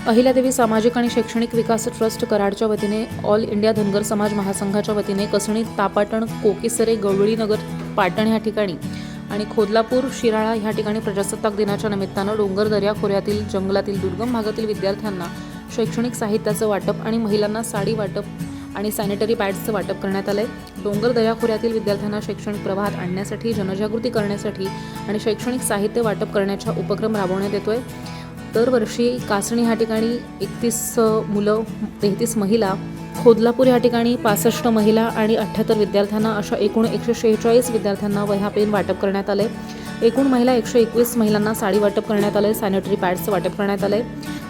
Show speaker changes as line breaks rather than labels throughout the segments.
अहिल्यादेवी सामाजिक आणि शैक्षणिक विकास ट्रस्ट कराडच्या वतीने ऑल इंडिया धनगर समाज महासंघाच्या वतीने कसणी, तापाटण, कोकीसरे, गवळीनगर, पाटण ह्या ठिकाणी आणि खोदलापूर, शिराळा ह्या ठिकाणी प्रजासत्ताक दिनाच्या निमित्तानं डोंगर दर्या खोऱ्यातील जंगलातील दुर्गम भागातील विद्यार्थ्यांना शैक्षणिक साहित्याचं वाटप आणि महिलांना साडी वाटप आणि सॅनिटरी पॅड्सचं वाटप करण्यात आलंय। डोंगर दर्या खोऱ्यातील विद्यार्थ्यांना शैक्षणिक प्रवाहात आणण्यासाठी, जनजागृती करण्यासाठी आणि शैक्षणिक साहित्य वाटप करण्याचा उपक्रम राबवण्यात येतोय। दरवर्षी कासणी ह्या ठिकाणी 31 मुलं, 33 महिला, खोदलापूर ह्या ठिकाणी 65 महिला आणि 78 विद्यार्थ्यांना अशा एकूण 146 विद्यार्थ्यांना वह्या पेन वाटप करण्यात आले। एकूण महिला 121 महिलांना साडी वाटप करण्यात आले, सॅनिटरी पॅड्सचं वाटप करण्यात आले।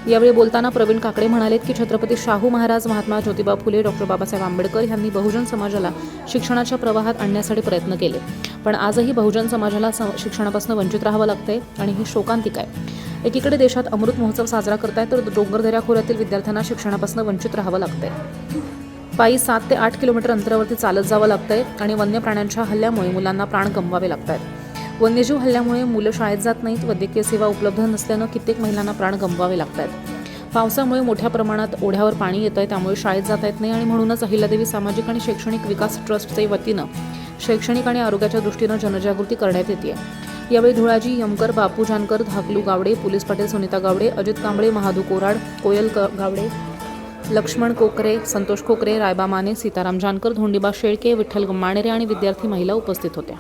यावेळी बोलताना प्रवीण काकडे म्हणालेत की छत्रपती शाहू महाराज, महात्मा ज्योतिबा फुले, डॉक्टर बाबासाहेब आंबेडकर यांनी बहुजन समाजाला शिक्षणाच्या प्रवाहात आणण्यासाठी प्रयत्न केले, पण आजही बहुजन समाजाला शिक्षणापासून वंचित राहावं लागतंय आणि ही शोकांतिक आहे। एकीकडे देशात अमृत महोत्सव साजरा करताय तर डोंगर दर्या खोऱ्यातील विद्यार्थ्यांना शिक्षणापासून वंचित राहावं लागतंय। पायी 7 ते 8 किलोमीटर अंतरावरती चालत जावं लागतंय आणि वन्य प्राण्यांच्या हल्ल्यामुळे मुलांना प्राण गमवावे लागतात। वन्यजीव हल्ल्यामुळे मुलं शाळेत जात नाहीत, वैद्यकीय सेवा उपलब्ध नसल्यानं कित्येक महिलांना प्राण गमवावे लागतात। पावसामुळे मोठ्या प्रमाणात ओढ्यावर पाणी येतंय, त्यामुळे शाळेत जाता येत नाही आणि म्हणूनच अहिल्यादेवी सामाजिक आणि शैक्षणिक विकास ट्रस्टचे वतीनं शैक्षणिक आणि आरोग्याच्या दृष्टीनं जनजागृती करण्यात येते। यावेळी धुळाजी यमकर, बापू जानकर, धाकलू गावडे, पोलीस पाटील सुनीता गावडे, अजित कांबळे, महादू कोराड, कोयल गावडे, लक्ष्मण कोकरे, संतोष कोकरे, रायबा माने, सीताराम जानकर, धोंडीबा शेळके, विठ्ठल गम्माणेरे आणि विद्यार्थी महिला उपस्थित होत्या।